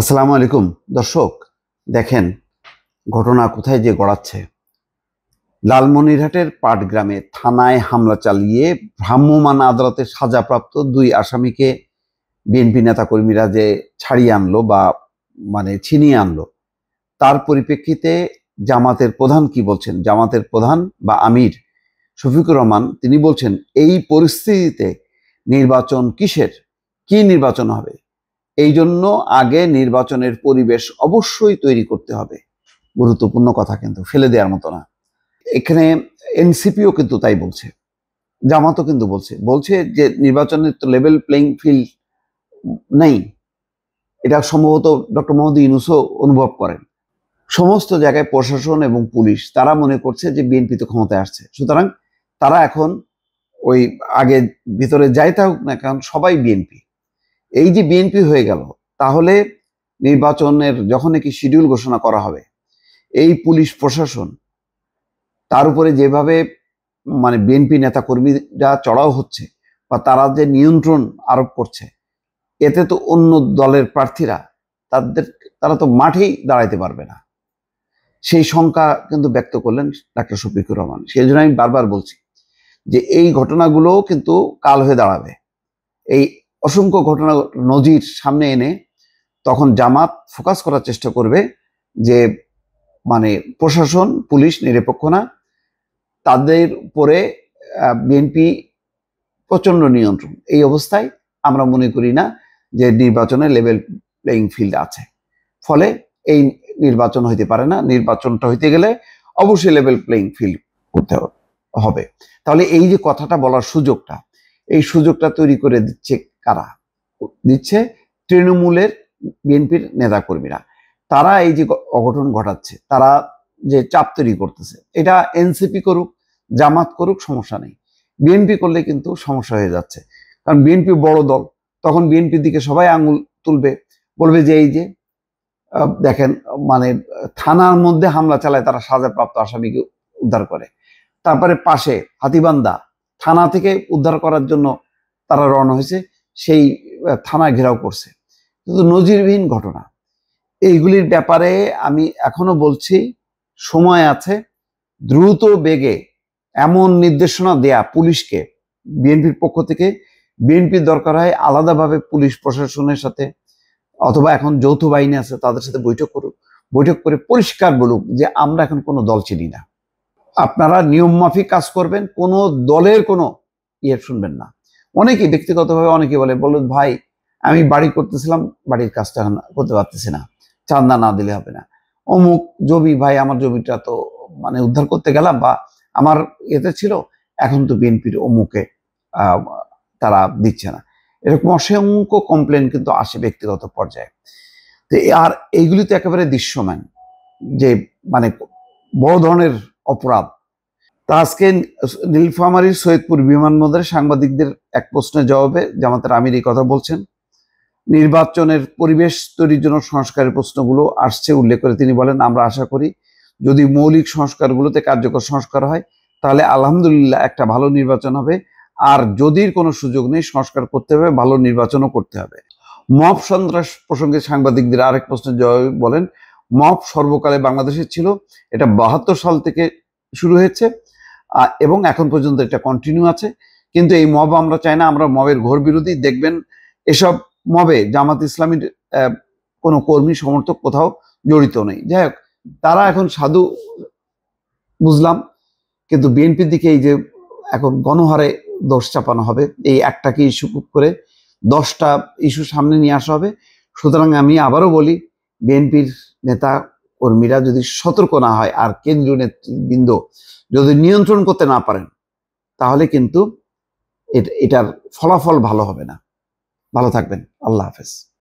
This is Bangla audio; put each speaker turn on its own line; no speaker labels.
আসসালামু আলাইকুম দর্শক, দেখেন ঘটনা কোথায় যে গড়াচ্ছে। লালমনিরহাটের পাটগ্রামে থানায় হামলা চালিয়ে ভ্রাম্যমাণ আদালতে সাজাপ্রাপ্ত দুই আসামিকে বিএনপি নেতাকর্মীরা যে ছাড়িয়ে আনলো বা ছিনিয়ে আনলো, তার পরিপ্রেক্ষিতে জামাতের প্রধান কি বলছেন? জামাতের প্রধান বা আমির শফিকুর রহমান তিনি বলছেন, এই পরিস্থিতিতে নির্বাচন কিসের, কি নির্বাচন হবে? এই জন্য আগে নির্বাচনের পরিবেশ অবশ্যই তৈরি করতে হবে। গুরুত্বপূর্ণ কথা, কিন্তু ফেলে দেওয়ার মতো না। এখানে এনসিপিও কিন্তু তাই বলছে, জামাতও কিন্তু বলছে বলছে যে নির্বাচনের তো লেভেল প্লেইং ফিল্ড নেই। এটা সম্ভবত ডক্টর মোহাম্মদ ইউনূসও অনুভব করেন। সমস্ত জায়গায় প্রশাসন এবং পুলিশ তারা মনে করছে যে বিএনপি তো ক্ষমতায় আসছে, সুতরাং তারা এখন ওই আগে ভিতরে যাই থাকুক না কারণ সবাই বিএনপি। এই যে বিএনপি হয়ে গেল, তাহলে নির্বাচনের যখন নাকি শিডিউল ঘোষণা করা হবে, এই পুলিশ প্রশাসন তার উপরে যেভাবে বিএনপি নেতা কর্মীরা চড়াও হচ্ছে বা তারা যে নিয়ন্ত্রণ আরোপ করছে, এতে তো অন্য দলের প্রার্থীরা তারা তো মাঠেই দাঁড়াইতে পারবে না। সেই শঙ্কা কিন্তু ব্যক্ত করলেন ডাক্তার শফিকুর রহমান। সেই জন্য আমি বারবার বলছি যে এই ঘটনাগুলো কিন্তু কাল হয়ে দাঁড়াবে। এই অসংখ্য ঘটনা নজির সামনে এনে তখন জামাত ফোকাস করার চেষ্টা করবে যে প্রশাসন পুলিশ নিরপেক্ষ না, তাদের উপরে বিএনপি প্রচন্ড নিয়ন্ত্রণ। এই অবস্থায় আমরা মনে করি না যে নির্বাচনে লেভেল প্লেইং ফিল্ড আছে, ফলে এই নির্বাচন হইতে পারে না। নির্বাচনটা হইতে গেলে অবশ্যই লেভেল প্লেইং ফিল্ড করতে হবে। তাহলে এই যে কথাটা বলার সুযোগটা, এই সুযোগটা তৈরি করে দিচ্ছে কারা? দিচ্ছে তৃণমূলের বিএনপির নেতাকর্মীরা। তারা এই যে অঘটন ঘটাচ্ছে, তারা যে চাপ তৈরি করতেছে, এটা এনসিপি করুক জামাত করুক সমস্যা নেই, বিএনপি করলে কিন্তু সমস্যা হয়ে যাচ্ছে। কারণ বিএনপি বড় দল, তখন বিএনপির দিকে সবাই আঙুল তুলবে, বলবে যে এই যে দেখেন থানার মধ্যে হামলা চালায় তারা সাজাপ্রাপ্ত আসামিকে উদ্ধার করে, তারপরে পাশে হাতীবান্ধা থানা থেকে উদ্ধার করার জন্য তারা রওনা হয়েছে, সেই থানা ঘেরাও করছে। কিন্তু নজিরবিহীন ঘটনা। এইগুলির ব্যাপারে আমি এখনো বলছি সময় আছে, দ্রুত বেগে এমন নির্দেশনা দেয়া পুলিশকে বিএনপির পক্ষ থেকে। বিএনপির দরকার হয় আলাদাভাবে পুলিশ প্রশাসনের সাথে অথবা এখন যৌথ বাহিনী আছে তাদের সাথে বৈঠক করুক, বৈঠক করে পরিষ্কার বলুক যে আমরা এখন কোনো দল চিনি না, আপনারা নিয়ম মাফিক কাজ করবেন, কোনো দলের কোনো শুনবেন না। অনেকে ব্যক্তিগতভাবে অনেকে বলে ভাই আমি বাড়ি করতেছিলাম, বাড়ির কাজটা করতে পারতেছি না, চাঁদা না দিলে হবে না। অমুক জমি ভাই, আমার জমিটা তো উদ্ধার করতে গেলাম বা আমার এতে ছিল, এখন তো বিএনপির অমুকে তারা দিচ্ছে না। এরকম অসংখ্য কমপ্লেন কিন্তু আসে ব্যক্তিগত পর্যায়ে। তো আর এইগুলি তো একেবারে দৃশ্যমান যে বড় ধরনের অপরাধ। তা আজকে নীলফামারীর সৈয়দপুর বিমানবন্দরে সাংবাদিকদের এক প্রশ্নের জবাবে জামাতের আমির এই কথা বলছেন। নির্বাচনের পরিবেশ তৈরির জন্য সংস্কারের প্রশ্নগুলো আসছে উল্লেখ করে তিনি বলেন, আমরা আশা করি যদি মৌলিক সংস্কারগুলোতে কার্যকর সংস্কার হয় তাহলে আলহামদুলিল্লাহ একটা ভালো নির্বাচন হবে। আর যদি কোনো সুযোগ নেই, সংস্কার করতে হবে, ভালো নির্বাচনও করতে হবে। মব সন্ত্রাস প্রসঙ্গে সাংবাদিকদের আরেক প্রশ্নের জবাবে বলেন, মব সর্বকালে বাংলাদেশে ছিল, এটা 72 সাল থেকে শুরু হয়েছে এবং এখন পর্যন্ত এটা কন্টিনিউ আছে। কিন্তু এই মব আমরা চাই না, আমরা মবের ঘোর বিরোধী। দেখবেন এসব মবে জামাত ইসলামীর কোনো কর্মী সমর্থক কোথাও জড়িত নেই। যাই হোক, তারা এখন সাধু বুঝলাম, কিন্তু বিএনপির দিকে এই যে এখন গণহারে দোষ চাপানো হবে, এই একটাকে ইস্যু করে 10টা ইস্যু সামনে নিয়ে আসা হবে। সুতরাং আমি আবারও বলি, বিএনপির নেতা কর্মীরা যদি সতর্ক না হয় আর কেন্দ্রীয় নেতৃবৃন্দ যদি নিয়ন্ত্রণ করতে না পারেন, তাহলে কিন্তু এটার ফলাফল ভালো হবে না। ভালো থাকবেন। আল্লাহ হাফেজ।